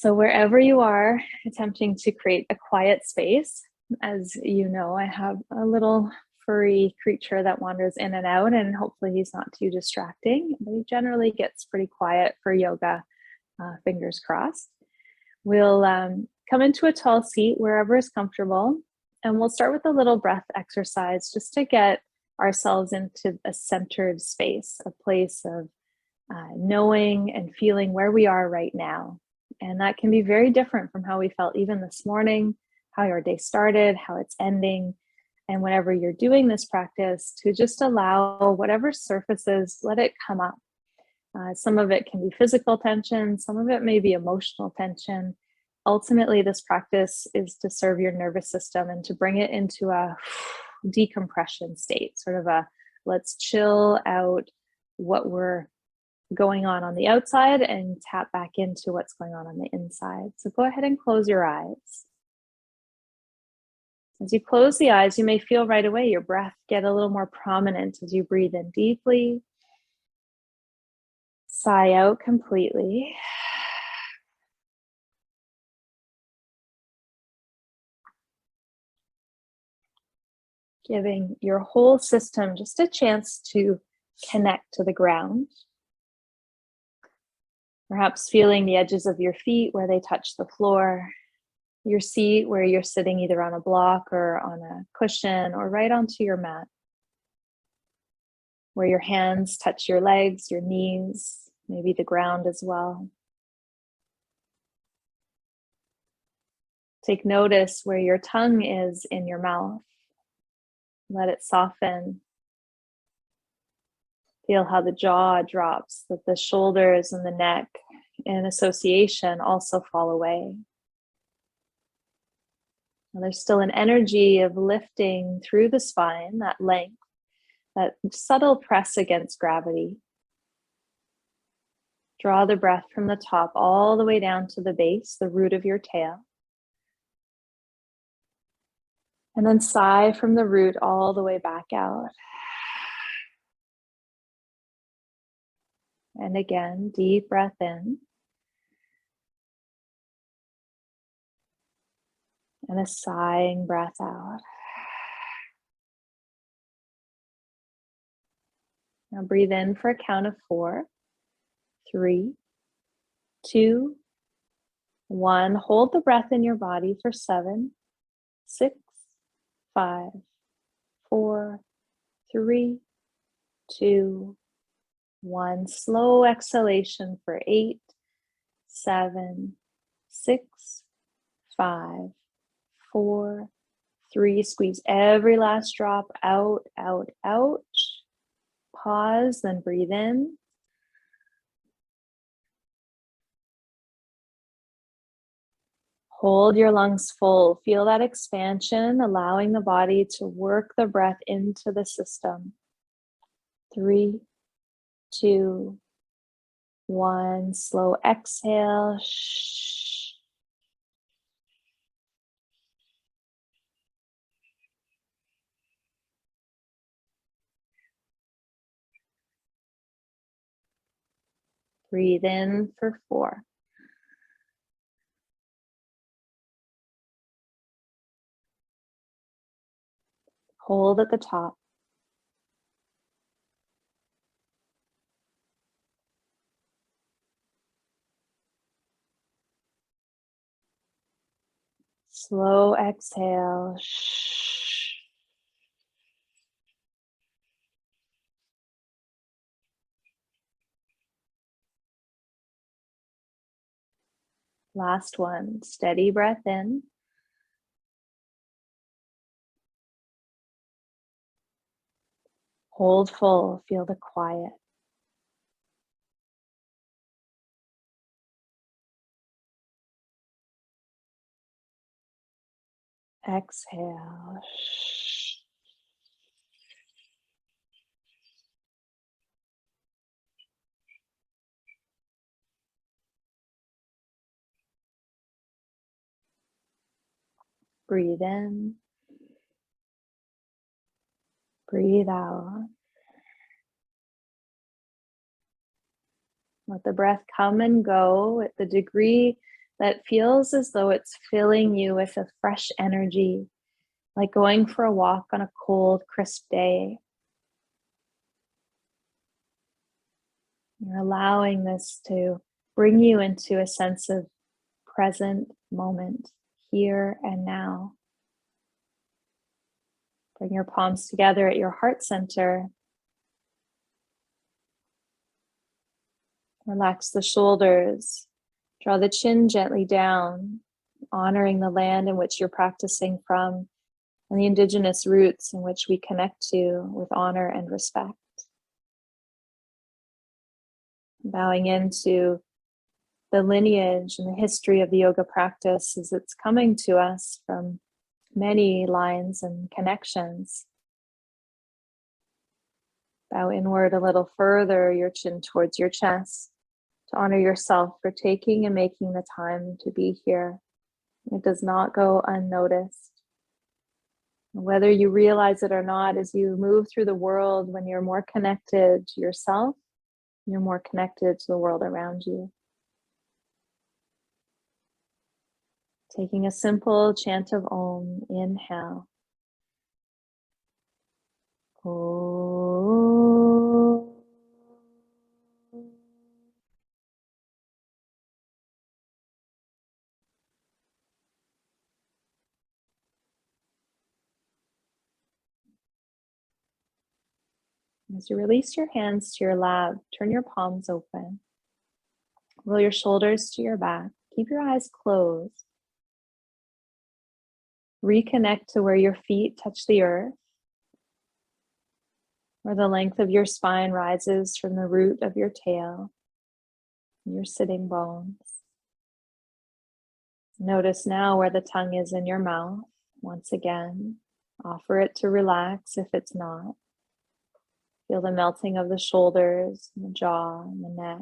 So wherever you are, attempting to create a quiet space. As you know, I have a little furry creature that wanders in and out, and hopefully he's not too distracting. But he generally gets pretty quiet for yoga, fingers crossed. We'll come into a tall seat wherever is comfortable, and we'll start with a little breath exercise just to get ourselves into a centered space, a place of knowing and feeling where we are right now. And that can be very different from how we felt even this morning, how your day started, how it's ending. And whenever you're doing this practice, to just allow whatever surfaces, let it come up. Some of it can be physical tension, some of it may be emotional tension. Ultimately, this practice is to serve your nervous system and to bring it into a decompression state, sort of a let's chill out what we're going on the outside and tap back into what's going on the inside. So go ahead and close your eyes. As you close the eyes, you may feel right away your breath get a little more prominent as you breathe in deeply. Sigh out completely. Giving your whole system just a chance to connect to the ground. Perhaps feeling the edges of your feet where they touch the floor, your seat where you're sitting either on a block or on a cushion or right onto your mat, where your hands touch your legs, your knees, maybe the ground as well. Take notice where your tongue is in your mouth. Let it soften. Feel how the jaw drops, that the shoulders and the neck in association also fall away. Now there's still an energy of lifting through the spine, that length, that subtle press against gravity. Draw the breath from the top all the way down to the base, the root of your tail. And then sigh from the root all the way back out. And again, deep breath in. And a sighing breath out. Now breathe in for a count of 4, 3, 2, 1. Hold the breath in your body for 7, 6, 5, 4, 3, 2, 1. Slow exhalation for 8, 7, 6, 5, 4, 3. Squeeze every last drop out, out, out. Pause, then breathe in. Hold your lungs full. Feel that expansion, allowing the body to work the breath into the system. 3, 2, 1. Slow exhale. Breathe in for 4. Hold at the top. Slow exhale. Last one. Steady breath in. Hold full. Feel the quiet. Exhale. Breathe in. Breathe out. Let the breath come and go at the degree that feels as though it's filling you with a fresh energy, like going for a walk on a cold, crisp day. You're allowing this to bring you into a sense of present moment, here and now. Bring your palms together at your heart center. Relax the shoulders. Draw the chin gently down, honoring the land in which you're practicing from and the indigenous roots in which we connect to with honor and respect. Bowing into the lineage and the history of the yoga practice as it's coming to us from many lines and connections. Bow inward a little further, your chin towards your chest, to honor yourself for taking and making the time to be here. It does not go unnoticed. Whether you realize it or not, as you move through the world, when you're more connected to yourself, you're more connected to the world around you. Taking a simple chant of Om, inhale. Om. As you release your hands to your lap, turn your palms open. Roll your shoulders to your back. Keep your eyes closed. Reconnect to where your feet touch the earth, where the length of your spine rises from the root of your tail, your sitting bones. Notice now where the tongue is in your mouth. Once again, offer it to relax if it's not. Feel the melting of the shoulders, and the jaw, and the neck.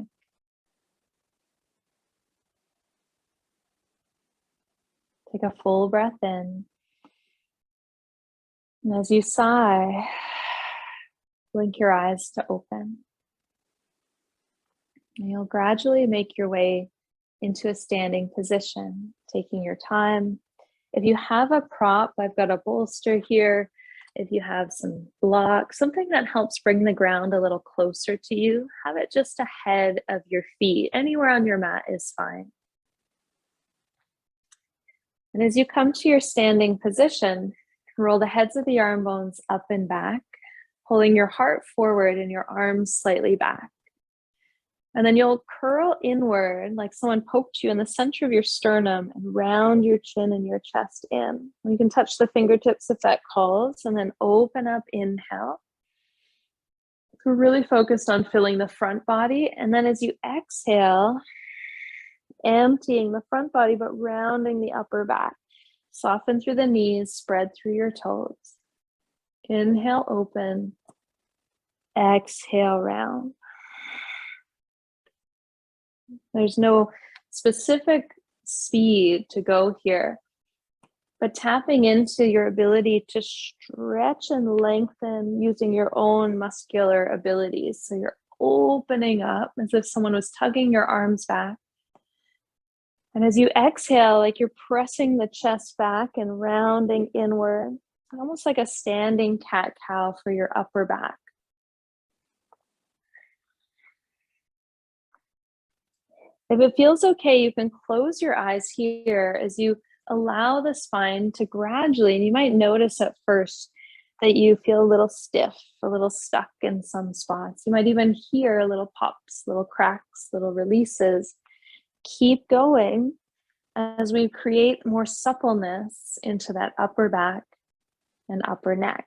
Take a full breath in. And as you sigh, blink your eyes to open. And you'll gradually make your way into a standing position, taking your time. If you have a prop, I've got a bolster here. If you have some blocks, something that helps bring the ground a little closer to you, have it just ahead of your feet. Anywhere on your mat is fine. And as you come to your standing position, roll the heads of the arm bones up and back, pulling your heart forward and your arms slightly back. And then you'll curl inward like someone poked you in the center of your sternum and round your chin and your chest in. You can touch the fingertips if that calls, and then open up, inhale. We're really focused on filling the front body. And then as you exhale, emptying the front body, but rounding the upper back. Soften through the knees, spread through your toes. Inhale, open. Exhale, round. There's no specific speed to go here, but tapping into your ability to stretch and lengthen using your own muscular abilities. So you're opening up as if someone was tugging your arms back. And as you exhale, like you're pressing the chest back and rounding inward, almost like a standing cat-cow for your upper back. If it feels okay, you can close your eyes here as you allow the spine to gradually, and you might notice at first that you feel a little stiff, a little stuck in some spots. You might even hear little pops, little cracks, little releases. Keep going as we create more suppleness into that upper back and upper neck.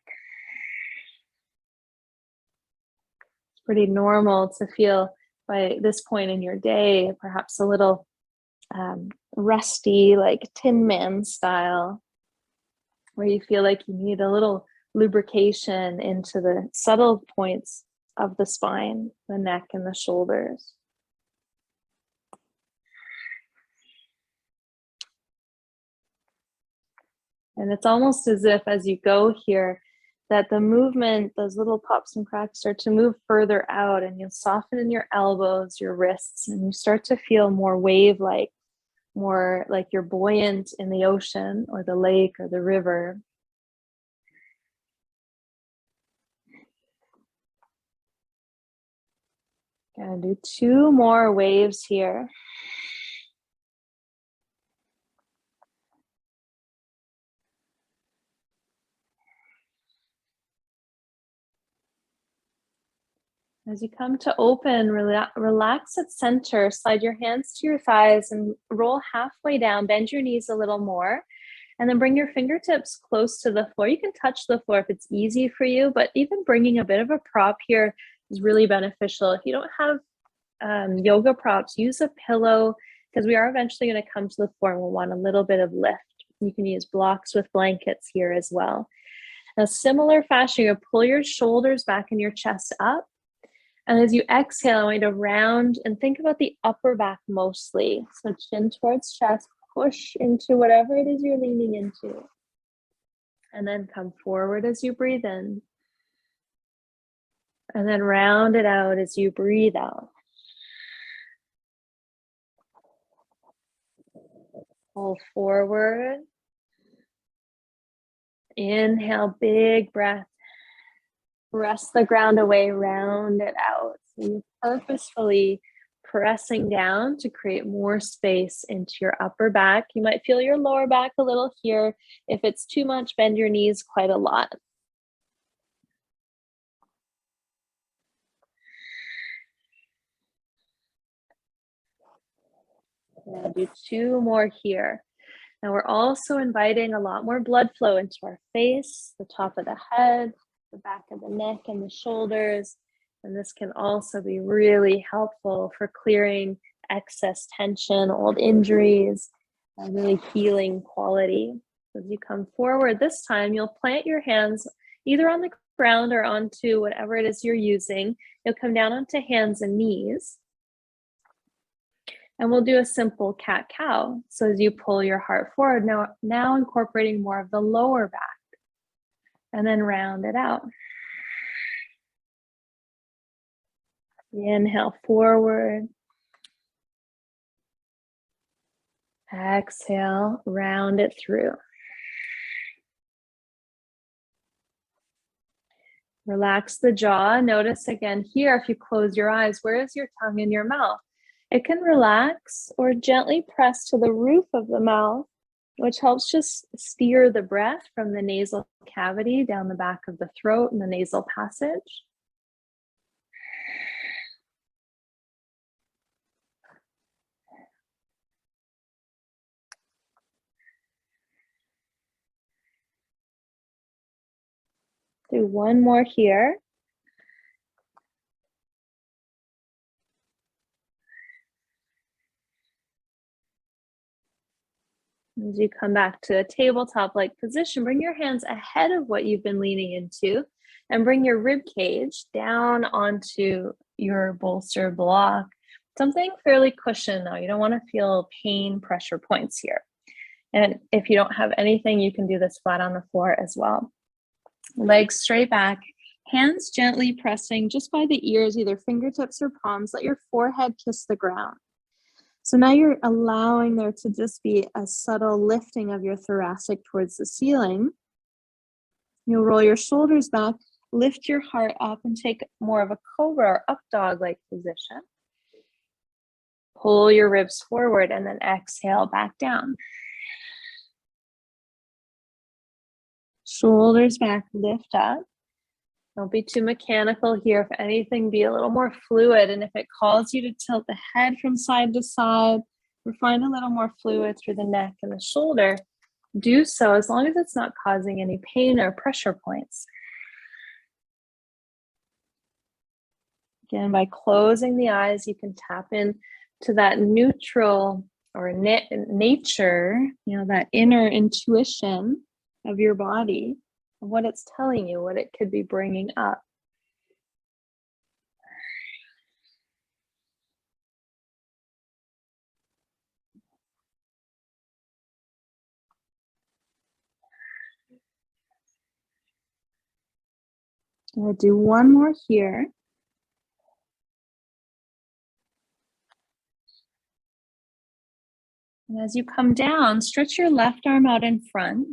It's pretty normal to feel by this point in your day, perhaps a little rusty, like Tin Man style, where you feel like you need a little lubrication into the subtle points of the spine, the neck and the shoulders. And it's almost as if as you go here, that the movement, those little pops and cracks start to move further out, and you'll soften in your elbows, your wrists, and you start to feel more wave-like, more like you're buoyant in the ocean or the lake or the river. Gonna do 2 more waves here. As you come to open, relax at center, slide your hands to your thighs and roll halfway down, bend your knees a little more, and then bring your fingertips close to the floor. You can touch the floor if it's easy for you, but even bringing a bit of a prop here is really beneficial. If you don't have yoga props, use a pillow, because we are eventually going to come to the floor and we'll want a little bit of lift. You can use blocks with blankets here as well. Now, similar fashion, you pull your shoulders back and your chest up. And as you exhale, I want you to round and think about the upper back mostly. So chin towards chest, push into whatever it is you're leaning into. And then come forward as you breathe in. And then round it out as you breathe out. Pull forward. Inhale, big breath. Press the ground away, round it out. So you're purposefully pressing down to create more space into your upper back. You might feel your lower back a little here. If it's too much, bend your knees quite a lot. Now do 2 more here. Now we're also inviting a lot more blood flow into our face, the top of the head, the back of the neck and the shoulders. And this can also be really helpful for clearing excess tension, old injuries, and really healing quality. As you come forward this time, you'll plant your hands either on the ground or onto whatever it is you're using. You'll come down onto hands and knees. And we'll do a simple cat-cow. So as you pull your heart forward, now incorporating more of the lower back. And then round it out. Inhale forward. Exhale, round it through. Relax the jaw. Notice again here, if you close your eyes, where is your tongue in your mouth? It can relax or gently press to the roof of the mouth, which helps just steer the breath from the nasal cavity down the back of the throat and the nasal passage. Do 1 more here. As you come back to a tabletop-like position, bring your hands ahead of what you've been leaning into and bring your rib cage down onto your bolster block. Something fairly cushioned though. You don't want to feel pain pressure points here. And if you don't have anything, you can do this flat on the floor as well. Legs straight back, hands gently pressing just by the ears, either fingertips or palms. Let your forehead kiss the ground. So now you're allowing there to just be a subtle lifting of your thoracic towards the ceiling. You'll roll your shoulders back, lift your heart up and take more of a cobra or up dog-like position. Pull your ribs forward and then exhale back down. Shoulders back, lift up. Don't be too mechanical here. If anything, be a little more fluid. And if it calls you to tilt the head from side to side or find a little more fluid through the neck and the shoulder, do so as long as it's not causing any pain or pressure points. Again, by closing the eyes, you can tap in to that neutral or nature, that inner intuition of your body, of what it's telling you, what it could be bringing up. We'll do 1 more here. And as you come down, stretch your left arm out in front.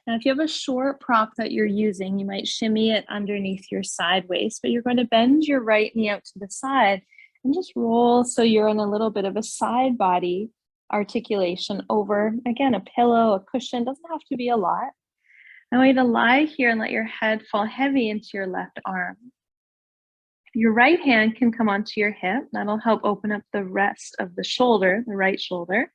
Now, if you have a short prop that you're using, you might shimmy it underneath your side waist, but you're going to bend your right knee out to the side and just roll so you're in a little bit of a side body articulation over, again, a pillow, a cushion, doesn't have to be a lot. I want you to lie here and let your head fall heavy into your left arm. Your right hand can come onto your hip. That'll help open up the rest of the shoulder, the right shoulder.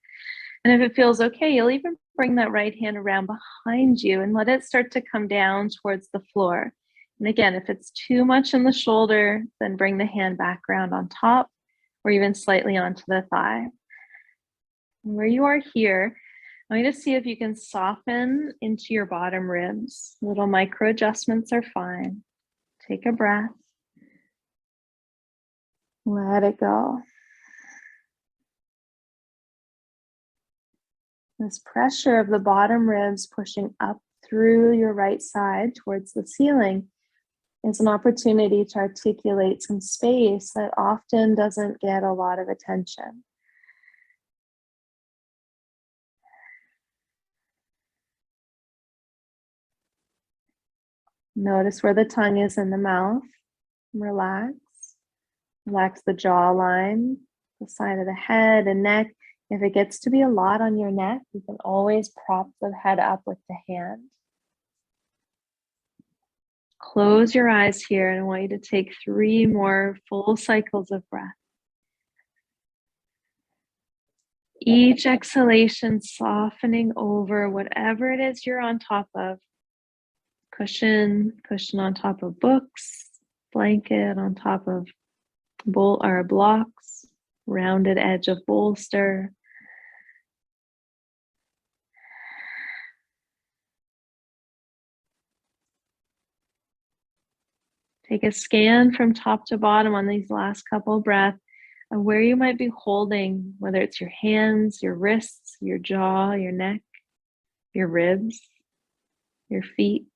And if it feels okay, you'll even bring that right hand around behind you and let it start to come down towards the floor. And again, if it's too much in the shoulder, then bring the hand back around on top or even slightly onto the thigh. And where you are here, I want you to see if you can soften into your bottom ribs. Little micro adjustments are fine. Take a breath. Let it go. This pressure of the bottom ribs pushing up through your right side towards the ceiling is an opportunity to articulate some space that often doesn't get a lot of attention. Notice where the tongue is in the mouth. Relax. Relax the jawline, the side of the head and neck. If it gets to be a lot on your neck, you can always prop the head up with the hand. Close your eyes here, and I want you to take 3 more full cycles of breath. Each exhalation softening over whatever it is you're on top of. Cushion on top of books, blanket on top of blocks, rounded edge of bolster. Take a scan from top to bottom on these last couple breaths of where you might be holding, whether it's your hands, your wrists, your jaw, your neck, your ribs, your feet.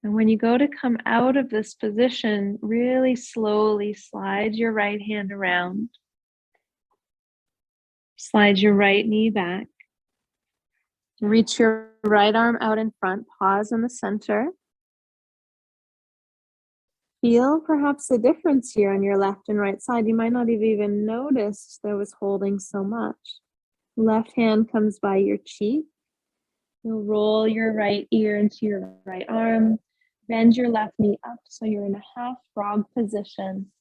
And when you go to come out of this position, really slowly slide your right hand around. Slide your right knee back. Reach your right arm out in front. Pause in the center. Feel perhaps a difference here on your left and right side. You might not have even noticed that was holding so much. Left hand comes by your cheek. You'll roll your right ear into your right arm. Bend your left knee up so you're in a half frog position.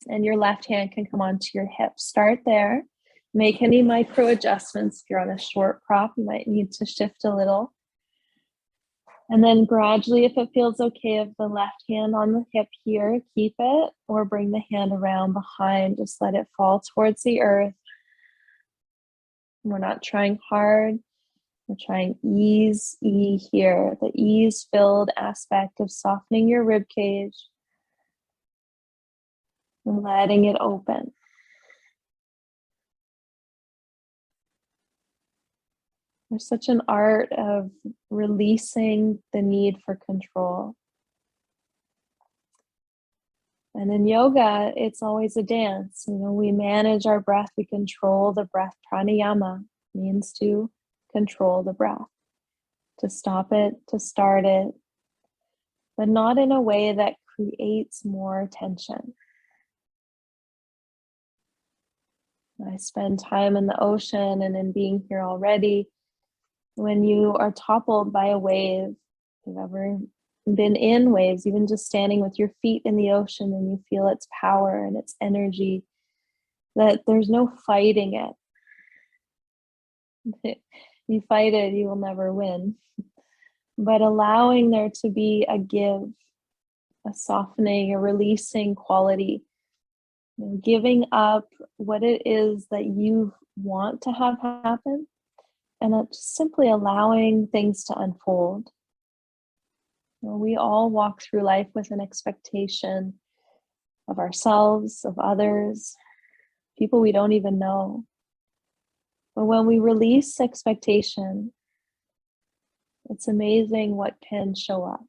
And your left hand can come onto your hip. Start there. Make any micro adjustments. If you're on a short prop, you might need to shift a little. And then gradually, if it feels okay, of the left hand on the hip here, keep it, or bring the hand around behind. Just let it fall towards the earth. We're not trying hard. We're trying ease, here, the ease-filled aspect of softening your rib cage and letting it open. There's such an art of releasing the need for control. And in yoga, it's always a dance. We manage our breath, we control the breath. Pranayama means to control the breath, to stop it, to start it, but not in a way that creates more tension. I spend time in the ocean and in being here already. When you are toppled by a wave, if you've ever been in waves, even just standing with your feet in the ocean and you feel its power and its energy, that there's no fighting it. You fight it, you will never win. But allowing there to be a give, a softening, a releasing quality, giving up what it is that you want to have happen, and just simply allowing things to unfold. We all walk through life with an expectation of ourselves, of others, people we don't even know. But when we release expectation, it's amazing what can show up.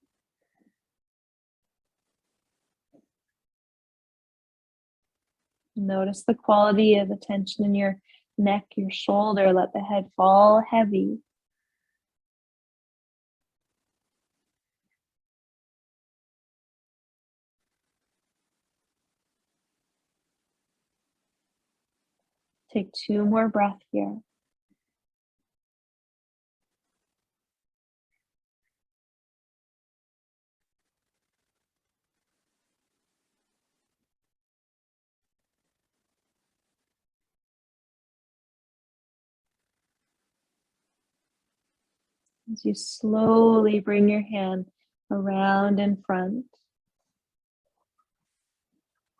Notice the quality of the tension in your neck, your shoulder. Let the head fall heavy. Take 2 more breaths here. As you slowly bring your hand around in front,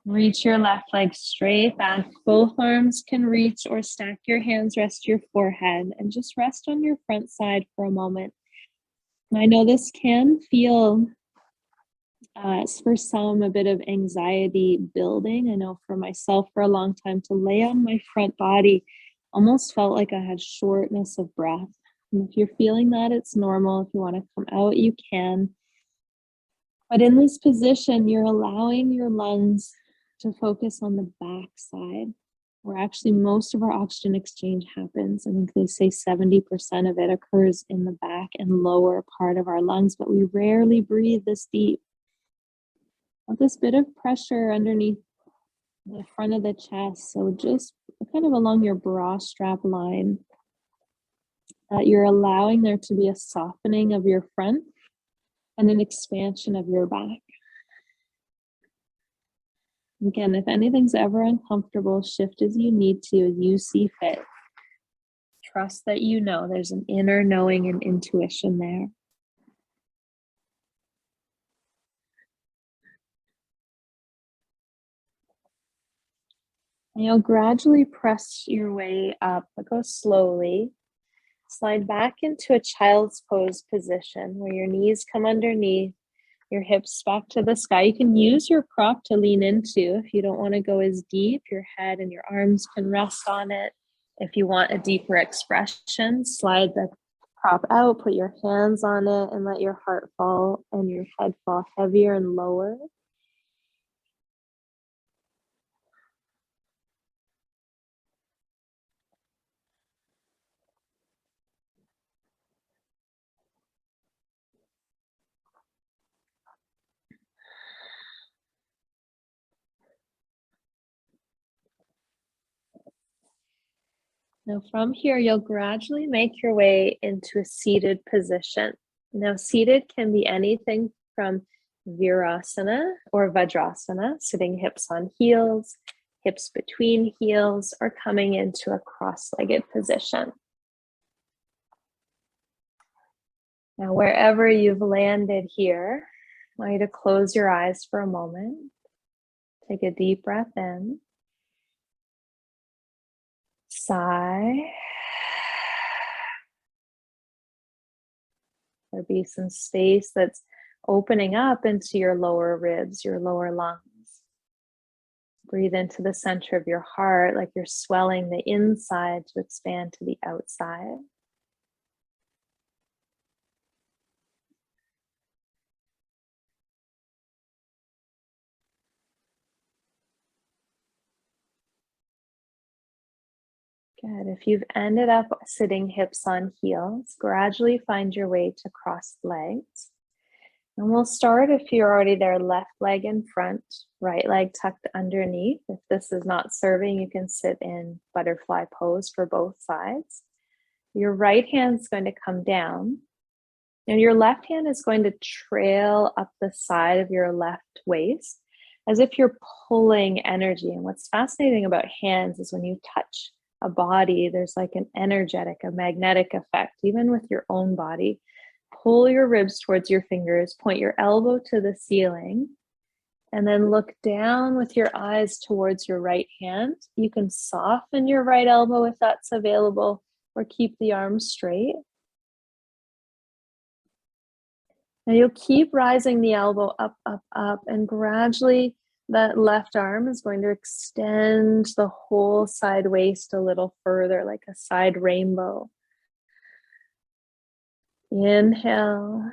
reach your left leg straight back. Both arms can reach, or stack your hands, rest your forehead, and just rest on your front side for a moment. And I know this can feel, for some, a bit of anxiety building. I know for myself, for a long time, to lay on my front body almost felt like I had shortness of breath. And if you're feeling that, it's normal. If you want to come out, you can. But in this position, you're allowing your lungs to focus on the back side, where actually most of our oxygen exchange happens. I think they say 70% of it occurs in the back and lower part of our lungs, but we rarely breathe this deep. With this bit of pressure underneath the front of the chest, so just kind of along your bra strap line, that you're allowing there to be a softening of your front and an expansion of your back. Again, if anything's ever uncomfortable, shift as you need to, as you see fit. Trust that you know there's an inner knowing and intuition there. And you'll gradually press your way up, but go slowly. Slide back into a child's pose position where your knees come underneath, your hips back to the sky. You can use your prop to lean into if you don't want to go as deep. Your head and your arms can rest on it. If you want a deeper expression, slide the prop out, put your hands on it, and let your heart fall and your head fall heavier and lower. Now from here, you'll gradually make your way into a seated position. Now seated can be anything from Virasana or Vajrasana, sitting hips on heels, hips between heels, or coming into a cross-legged position. Now wherever you've landed here, I want you to close your eyes for a moment. Take a deep breath in. Sigh. There'll be some space that's opening up into your lower ribs, your lower lungs. Breathe into the center of your heart like you're swelling the inside to expand to the outside. Good. If you've ended up sitting hips on heels, gradually find your way to crossed legs. And we'll start, if you're already there, left leg in front, right leg tucked underneath. If this is not serving, you can sit in butterfly pose for both sides. Your right hand's going to come down, and your left hand is going to trail up the side of your left waist as if you're pulling energy. And what's fascinating about hands is when you touch a body, there's like an energetic, a magnetic effect, even with your own body. Pull your ribs towards your fingers, point your elbow to the ceiling, and then look down with your eyes towards your right hand. You can soften your right elbow if that's available, or keep the arms straight. Now you'll keep rising the elbow up, up, up, and gradually that left arm is going to extend the whole side waist a little further, like a side rainbow. Inhale.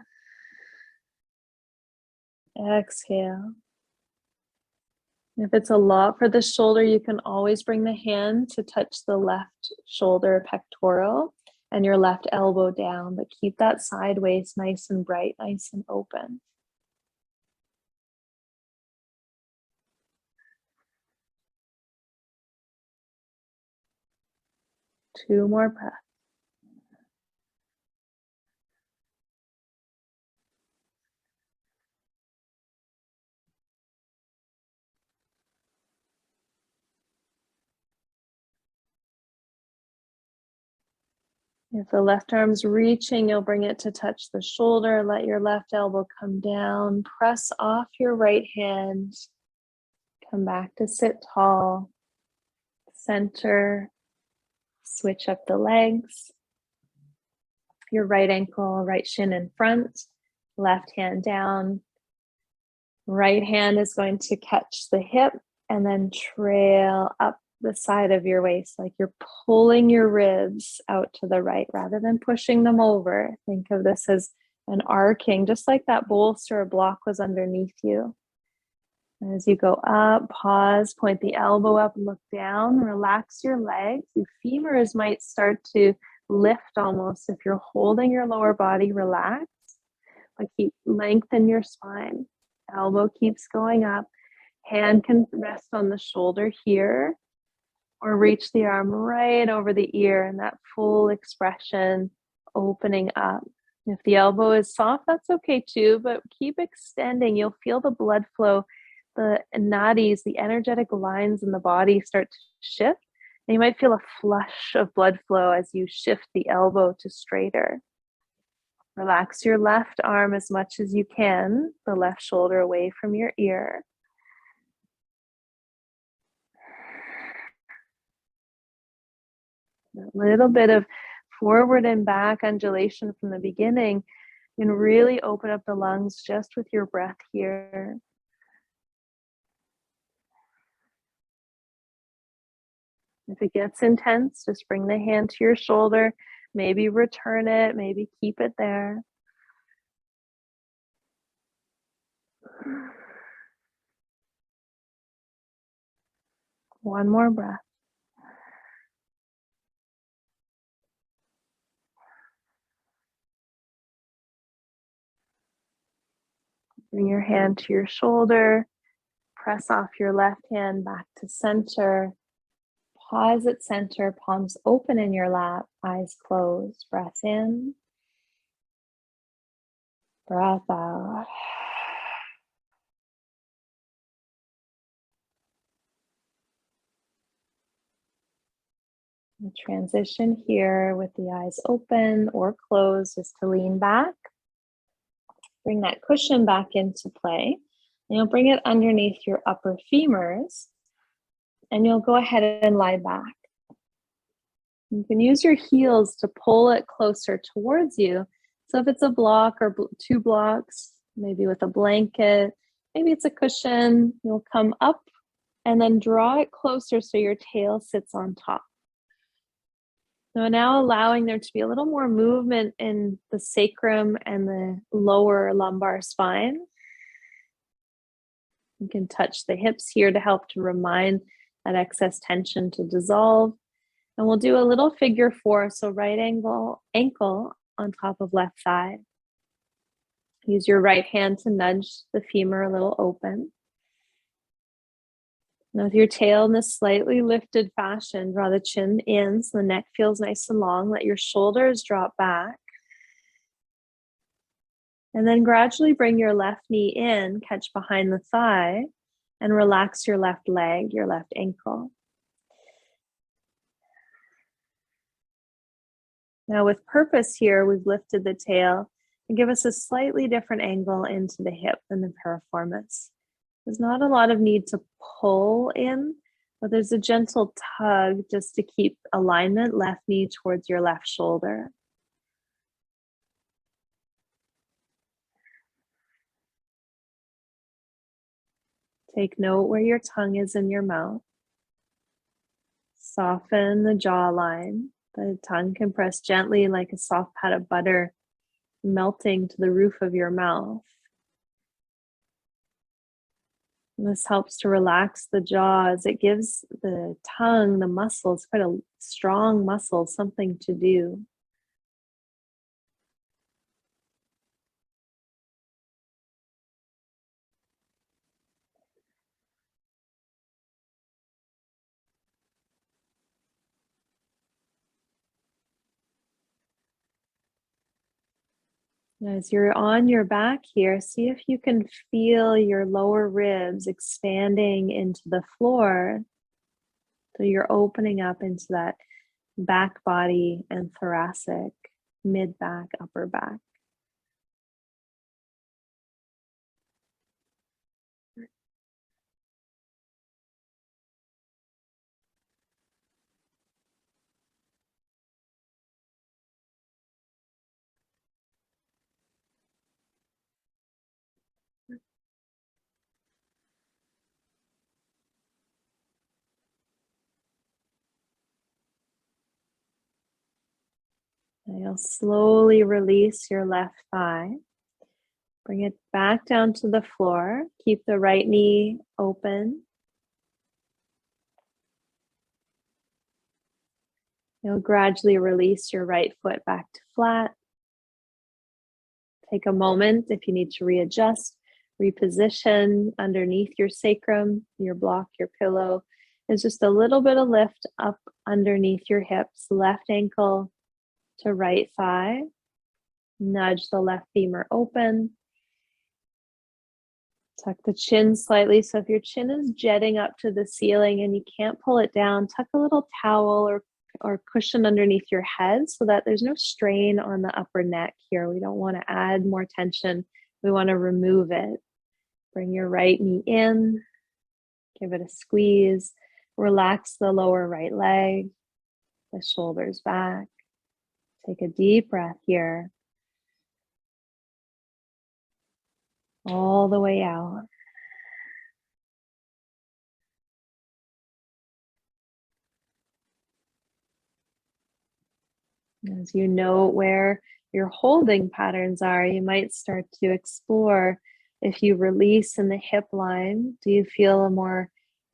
Exhale. If it's a lot for the shoulder, you can always bring the hand to touch the left shoulder pectoral and your left elbow down, but keep that side waist nice and bright, nice and open. Two more breaths. If the left arm's reaching, you'll bring it to touch the shoulder. Let your left elbow come down. Press off your right hand. Come back to sit tall. Center. Switch up the legs. Your right ankle, right shin in front. Left hand down. Right hand is going to catch the hip and then trail up the side of your waist, like you're pulling your ribs out to the right rather than pushing them over. Think of this as an arcing, just like that bolster or block was underneath you. As you go up, pause, point the elbow up, look down, relax your legs. Your femurs might start to lift almost. If you're holding your lower body, relax, but lengthen your spine. Elbow keeps going up. Hand can rest on the shoulder here, or reach the arm right over the ear in that full expression, opening up. If the elbow is soft, that's okay too, but keep extending. You'll feel the blood flow, the nadis, the energetic lines in the body start to shift. And you might feel a flush of blood flow as you shift the elbow to straighter. Relax your left arm as much as you can, the left shoulder away from your ear. A little bit of forward and back undulation from the beginning. You can really open up the lungs just with your breath here. If it gets intense, just bring the hand to your shoulder, maybe return it, maybe keep it there. One more breath. Bring your hand to your shoulder, press off your left hand back to center. Pause at center, palms open in your lap, eyes closed. Breath in, breath out. The transition here with the eyes open or closed is to lean back. Bring that cushion back into play. And you'll bring it underneath your upper femurs. And you'll go ahead and lie back. You can use your heels to pull it closer towards you. So if it's a block or two blocks, maybe with a blanket, maybe it's a cushion, you'll come up and then draw it closer so your tail sits on top. So now allowing there to be a little more movement in the sacrum and the lower lumbar spine. You can touch the hips here to help to remind that excess tension to dissolve. And we'll do a little figure four, so right ankle on top of left thigh. Use your right hand to nudge the femur a little open. Now with your tail in this slightly lifted fashion, draw the chin in so the neck feels nice and long. Let your shoulders drop back. And then gradually bring your left knee in, catch behind the thigh, and relax your left leg, your left ankle. Now with purpose here, we've lifted the tail and give us a slightly different angle into the hip than the piriformis. There's not a lot of need to pull in, but there's a gentle tug just to keep alignment, left knee towards your left shoulder. Take note where your tongue is in your mouth. Soften the jawline. The tongue can press gently like a soft pat of butter melting to the roof of your mouth. This helps to relax the jaws. It gives the tongue, the muscles, quite a strong muscle, something to do. As you're on your back here, see if you can feel your lower ribs expanding into the floor. So you're opening up into that back body and thoracic, mid back, upper back. And you'll slowly release your left thigh. Bring it back down to the floor. Keep the right knee open. You'll gradually release your right foot back to flat. Take a moment if you need to readjust, reposition underneath your sacrum, your block, your pillow. Is just a little bit of lift up underneath your hips, left ankle to right thigh. Nudge the left femur open. Tuck the chin slightly. So if your chin is jetting up to the ceiling and you can't pull it down, tuck a little towel or cushion underneath your head so that there's no strain on the upper neck here. We don't want to add more tension. We want to remove it. Bring your right knee in. Give it a squeeze. Relax the lower right leg, the shoulders back. Take a deep breath here. All the way out. As you know where your holding patterns are, you might start to explore if you release in the hip line, do you feel a more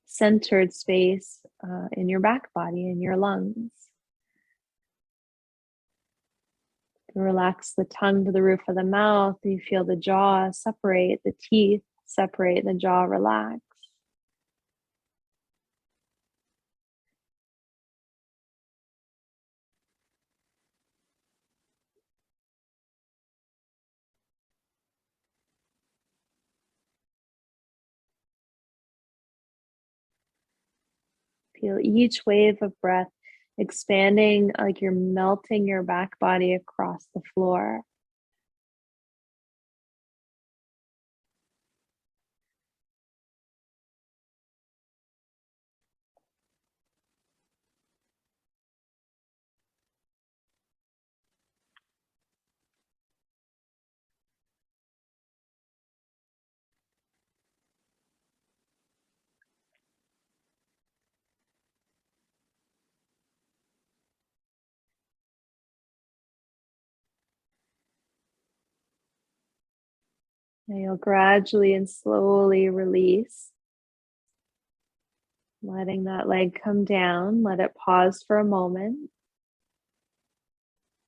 centered space in your back body, in your lungs? Relax the tongue to the roof of the mouth. You feel the jaw separate, the teeth separate, the jaw relax. Feel each wave of breath expanding like you're melting your back body across the floor. Now you'll gradually and slowly release, letting that leg come down. Let it pause for a moment.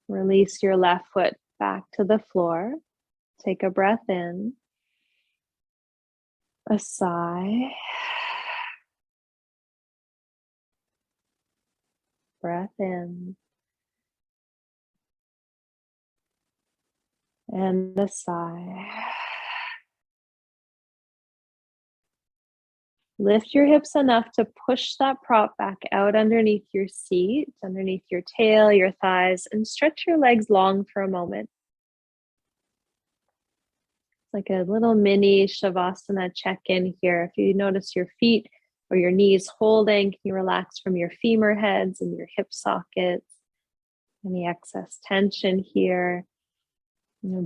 Release your left foot back to the floor. Take a breath in, a sigh, breath in, and a sigh. Lift your hips enough to push that prop back out underneath your seat, underneath your tail, your thighs, and stretch your legs long for a moment. It's like a little mini Shavasana check-in here. If you notice your feet or your knees holding, can you relax from your femur heads and your hip sockets? Any excess tension here?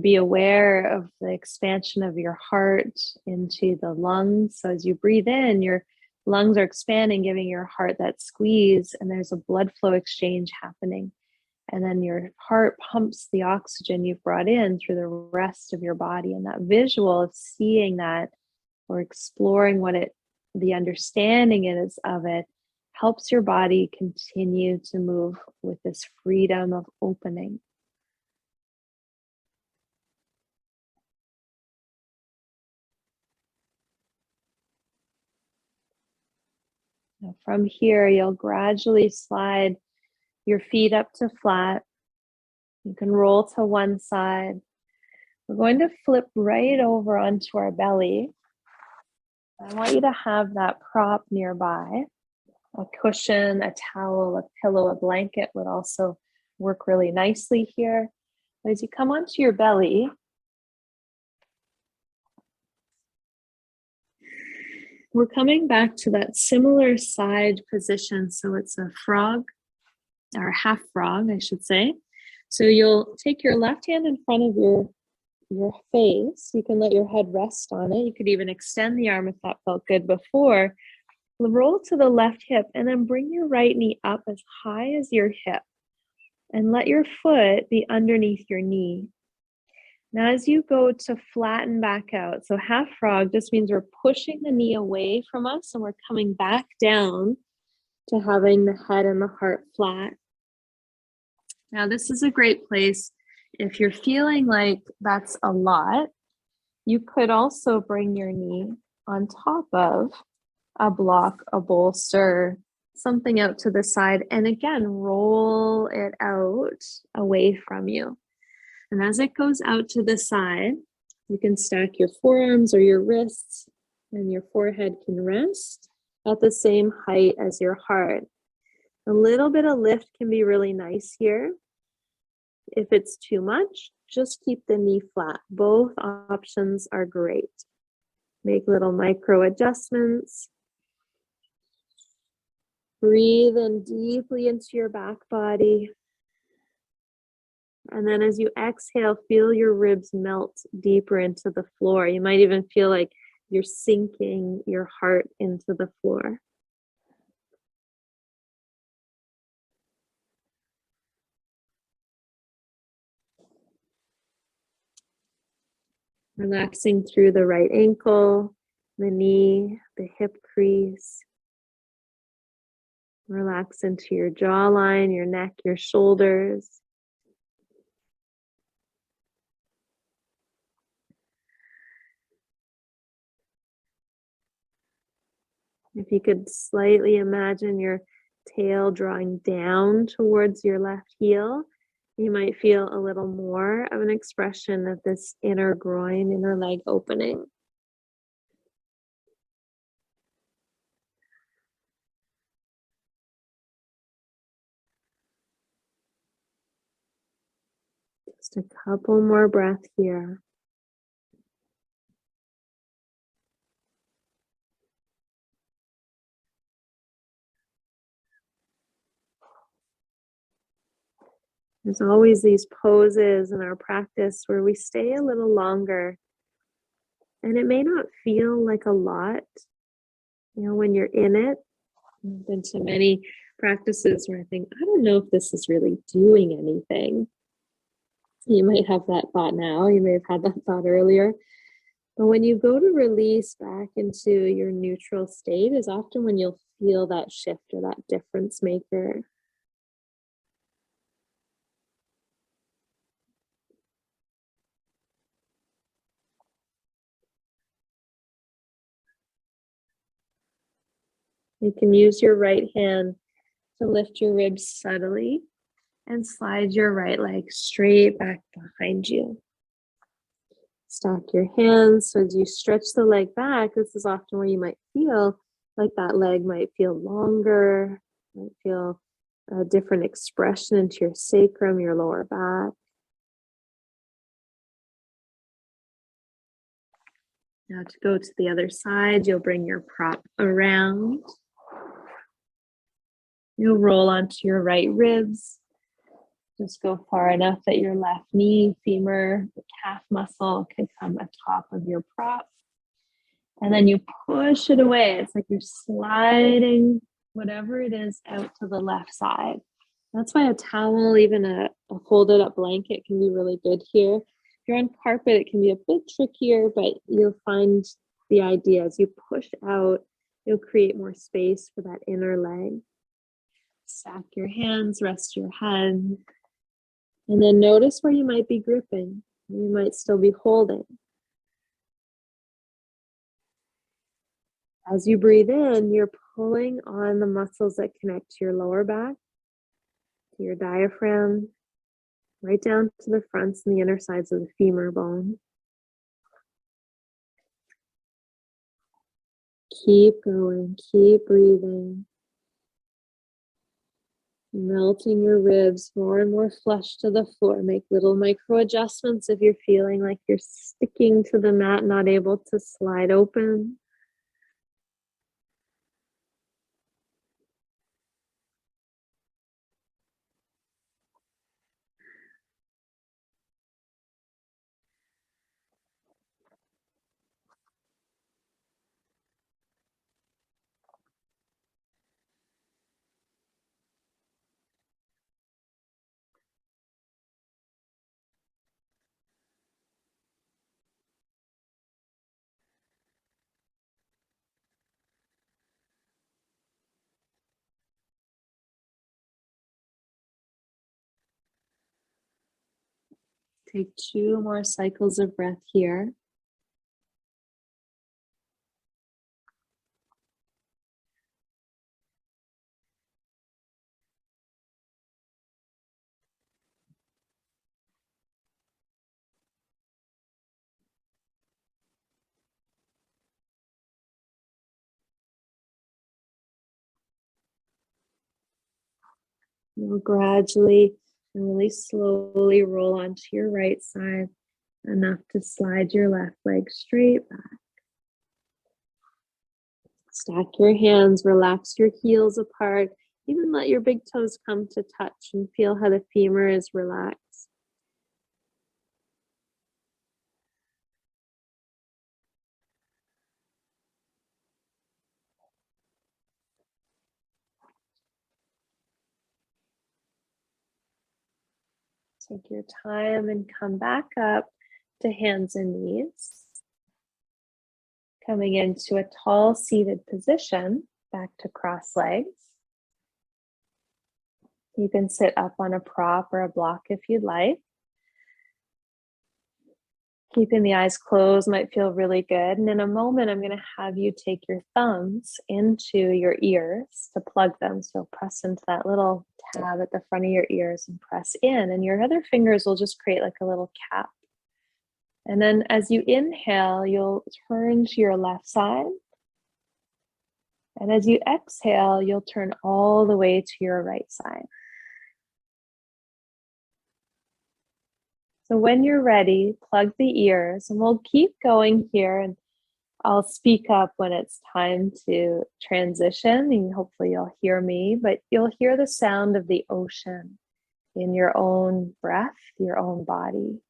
Be aware of the expansion of your heart into the lungs. So as you breathe in, your lungs are expanding, giving your heart that squeeze, and there's a blood flow exchange happening. And then your heart pumps the oxygen you've brought in through the rest of your body. And that visual of seeing that or exploring the understanding is of it, helps your body continue to move with this freedom of opening. Now from here, you'll gradually slide your feet up to flat. You can roll to one side. We're going to flip right over onto our belly. I want you to have that prop nearby. A cushion, a towel, a pillow, a blanket would also work really nicely here. As you come onto your belly, we're coming back to that similar side position. So it's a frog, or half frog, I should say. So you'll take your left hand in front of your face. You can let your head rest on it. You could even extend the arm if that felt good before. Roll to the left hip and then bring your right knee up as high as your hip and let your foot be underneath your knee. Now, as you go to flatten back out, so half frog just means we're pushing the knee away from us and we're coming back down to having the head and the heart flat. Now, this is a great place if you're feeling like that's a lot. You could also bring your knee on top of a block, a bolster, something out to the side, and again, roll it out away from you. And as it goes out to the side, you can stack your forearms or your wrists, and your forehead can rest at the same height as your heart. A little bit of lift can be really nice here. If it's too much, just keep the knee flat. Both options are great. Make little micro adjustments. Breathe in deeply into your back body. And then as you exhale, feel your ribs melt deeper into the floor. You might even feel like you're sinking your heart into the floor. Relaxing through the right ankle, the knee, the hip crease. Relax into your jawline, your neck, your shoulders. If you could slightly imagine your tail drawing down towards your left heel, you might feel a little more of an expression of this inner groin, inner leg opening. Just a couple more breaths here. There's always these poses in our practice where we stay a little longer, and it may not feel like a lot, when you're in it. I've been to many practices where I think, I don't know if this is really doing anything. You might have that thought now, you may have had that thought earlier. But when you go to release back into your neutral state is often when you'll feel that shift or that difference maker. You can use your right hand to lift your ribs subtly and slide your right leg straight back behind you. Stack your hands. So as you stretch the leg back, this is often where you might feel like that leg might feel longer, might feel a different expression into your sacrum, your lower back. Now to go to the other side, you'll bring your prop around. You'll roll onto your right ribs. Just go far enough that your left knee, femur, the calf muscle can come atop of your prop. And then you push it away. It's like you're sliding whatever it is out to the left side. That's why a towel, even a folded up blanket can be really good here. If you're on carpet, it can be a bit trickier, but you'll find the idea. As you push out, you'll create more space for that inner leg. Stack your hands, rest your head, and then notice where you might be gripping. You might still be holding. As you breathe in, you're pulling on the muscles that connect to your lower back, to your diaphragm, right down to the fronts and the inner sides of the femur bone. Keep going, keep breathing. Melting your ribs more and more flush to the floor. Make little micro adjustments if you're feeling like you're sticking to the mat, not able to slide open. Take 2 more cycles of breath here. You'll gradually and really slowly roll onto your right side, enough to slide your left leg straight back. Stack your hands, relax your heels apart, even let your big toes come to touch and feel how the femur is relaxed. Take your time and come back up to hands and knees. Coming into a tall seated position, back to cross legs. You can sit up on a prop or a block if you'd like. Keeping the eyes closed might feel really good. And in a moment, I'm going to have you take your thumbs into your ears to plug them. So press into that little tab at the front of your ears and press in. And your other fingers will just create like a little cap. And then as you inhale, you'll turn to your left side. And as you exhale, you'll turn all the way to your right side. So when you're ready, plug the ears, and we'll keep going here, and I'll speak up when it's time to transition, and hopefully you'll hear me, but you'll hear the sound of the ocean in your own breath, your own body.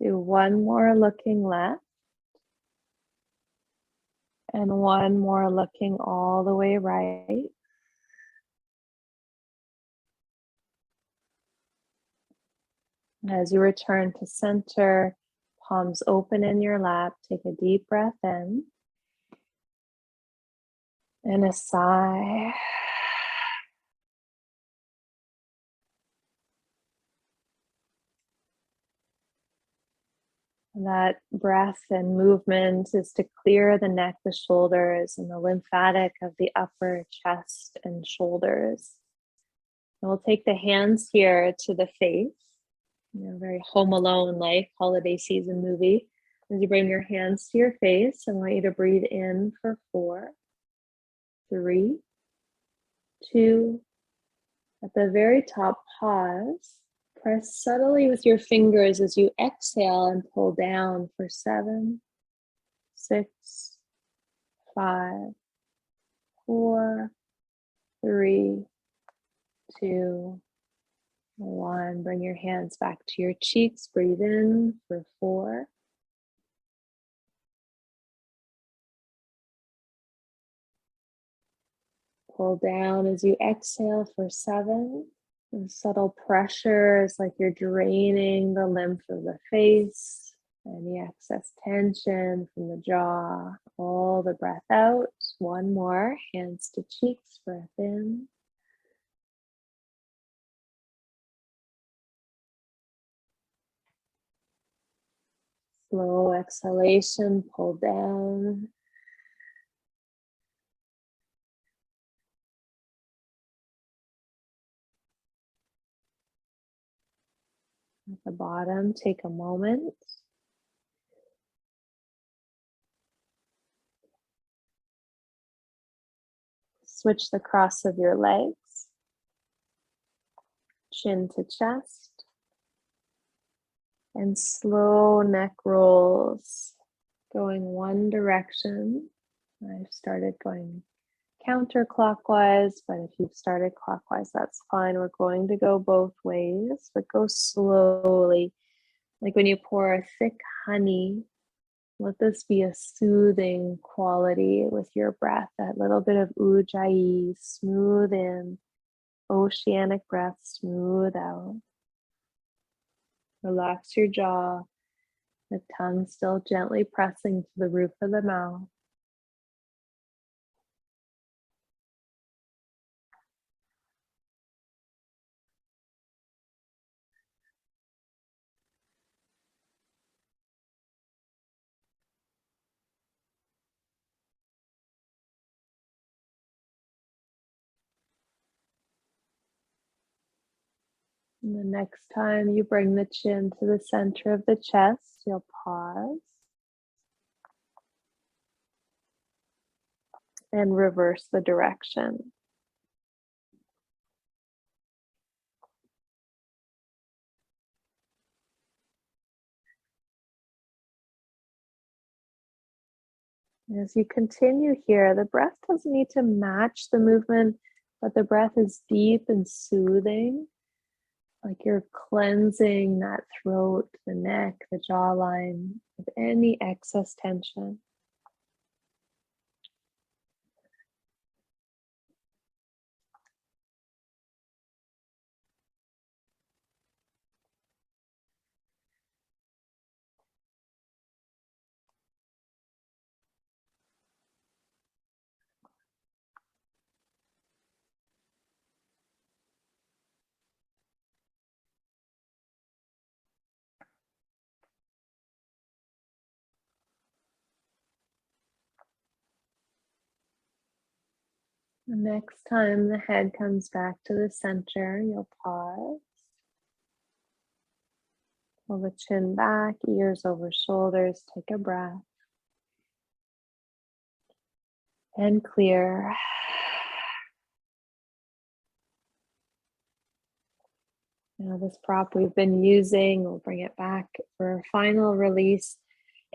Do one more looking left. And one more looking all the way right. As you return to center, palms open in your lap, take a deep breath in and a sigh. That breath and movement is to clear the neck, the shoulders, and the lymphatic of the upper chest and shoulders. And we'll take the hands here to the face. Very Home Alone like holiday season movie. As you bring your hands to your face, I want you to breathe in for 4, 3, 2. At the very top, pause. Press subtly with your fingers as you exhale and pull down for 7, 6, 5, 4, 3, 2, 1. Bring your hands back to your cheeks. Breathe in for 4. Pull down as you exhale for 7. And subtle pressure is like you're draining the lymph of the face, any excess tension from the jaw, all the breath out. One more, hands to cheeks, breath in. Slow exhalation, pull down. At the bottom, take a moment. Switch the cross of your legs, chin to chest, and slow neck rolls going one direction. I've started going counterclockwise, but if you've started clockwise, that's fine. We're going to go both ways, but go slowly. Like when you pour a thick honey, let this be a soothing quality with your breath, that little bit of ujjayi, smooth in, oceanic breath, smooth out. Relax your jaw, the tongue still gently pressing to the roof of the mouth. And the next time you bring the chin to the center of the chest, you'll pause and reverse the direction. As you continue here, the breath doesn't need to match the movement, but the breath is deep and soothing, like you're cleansing that throat, the neck, the jawline of any excess tension. The next time the head comes back to the center, you'll pause. Pull the chin back, ears over shoulders, take a breath. And clear. Now this prop we've been using, we'll bring it back for a final release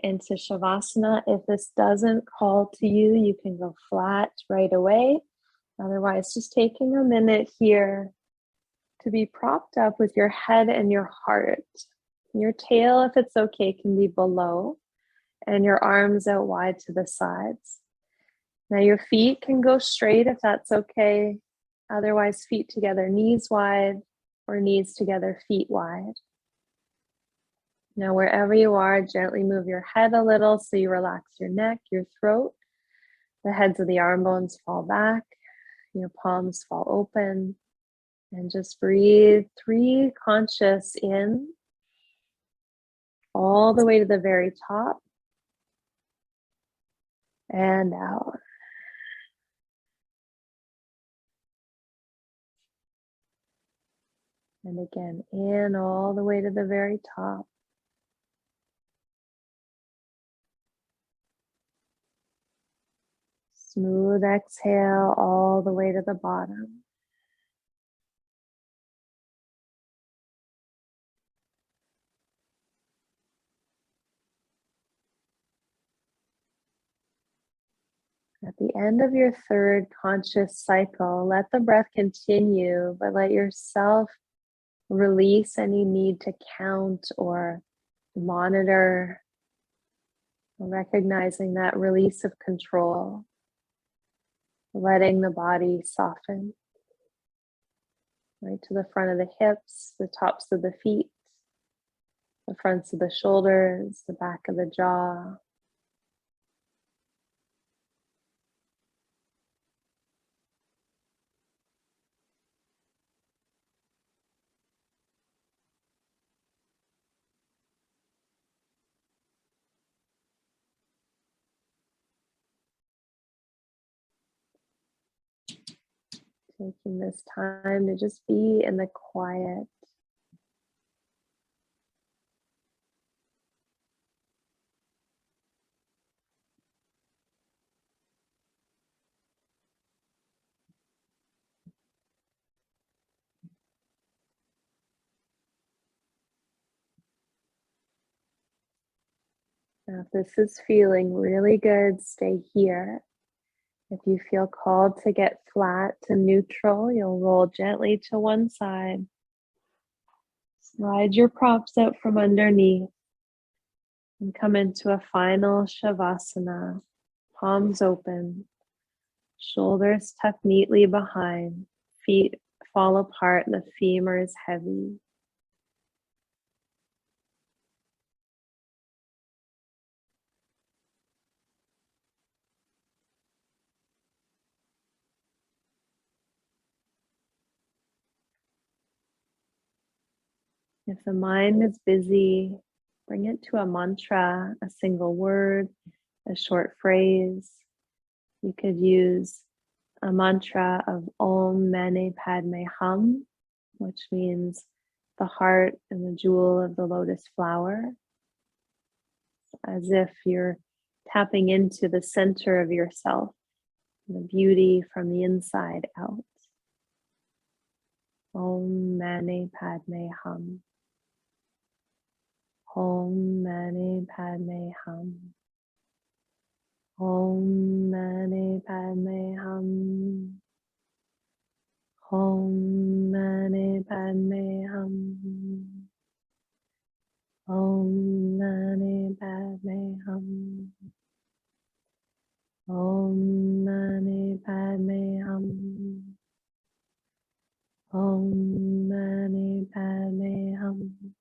into Shavasana. If this doesn't call to you, you can go flat right away. Otherwise, just taking a minute here to be propped up with your head and your heart Your tail, if it's okay, can be below, and your arms out wide to the sides. Now your feet can go straight if that's okay. Otherwise, feet together, knees wide, or knees together, feet wide. Now, wherever you are, gently move your head a little so you relax your neck, your throat. The heads of the arm bones fall back, your palms fall open, and just breathe 3 conscious in, all the way to the very top, and out. And again, in all the way to the very top. Smooth exhale all the way to the bottom. At the end of your 3rd conscious cycle, let the breath continue, but let yourself release any need to count or monitor, recognizing that release of control, letting the body soften right to the front of the hips, the tops of the feet, the fronts of the shoulders, the back of the jaw. Taking this time to just be in the quiet. Now, if this is feeling really good, stay here. If you feel called to get flat to neutral, you'll roll gently to one side. Slide your props out from underneath and come into a final Shavasana. Palms open, shoulders tucked neatly behind, feet fall apart, the femur is heavy. If the mind is busy, bring it to a mantra, a single word, a short phrase. You could use a mantra of Om Mani Padme Hum, which means the heart and the jewel of the lotus flower, as if you're tapping into the center of yourself, the beauty from the inside out. Om Mani Padme Hum. Om Mani Padme Hum. Om Mani Padme Hum. Om Mani Padme Hum. Om Mani Padme Hum. Om Mani Padme Hum. Om Mani Padme Hum.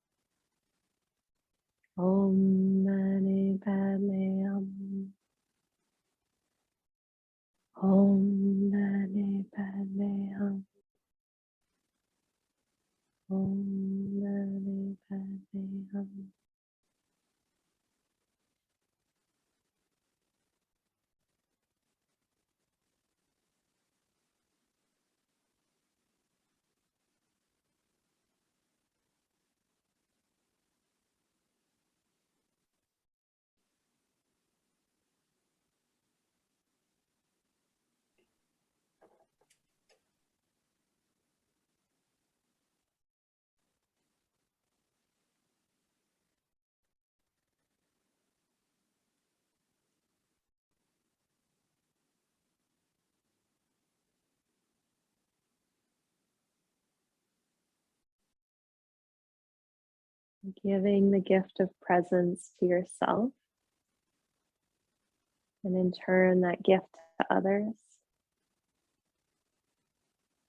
Om Mani Padme Hum. Om Mani Padme Hum. Om Mani Padme Hum. giving the gift of presence to yourself, and in turn, that gift to others.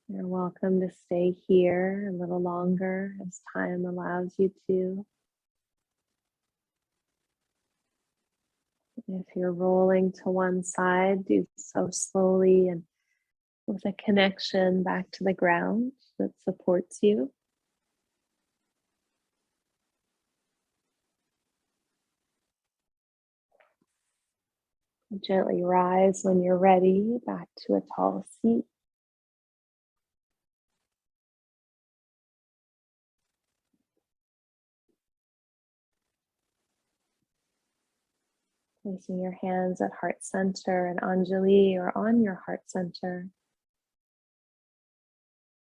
You're welcome to stay here a little longer as time allows you to. If you're rolling to one side, do so slowly and with a connection back to the ground that supports you. Gently rise when you're ready back to a tall seat. Placing your hands at heart center and Anjali or on your heart center.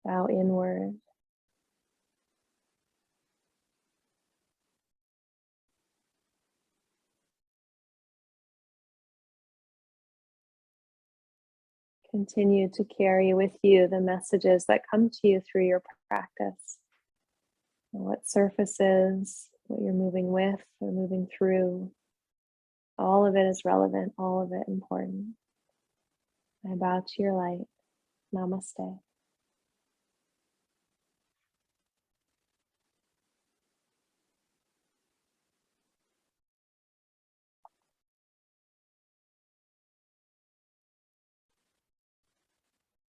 Bow inward. Continue to carry with you the messages that come to you through your practice. What surfaces, what you're moving with or moving through. All of it is relevant, all of it important. I bow to your light. Namaste.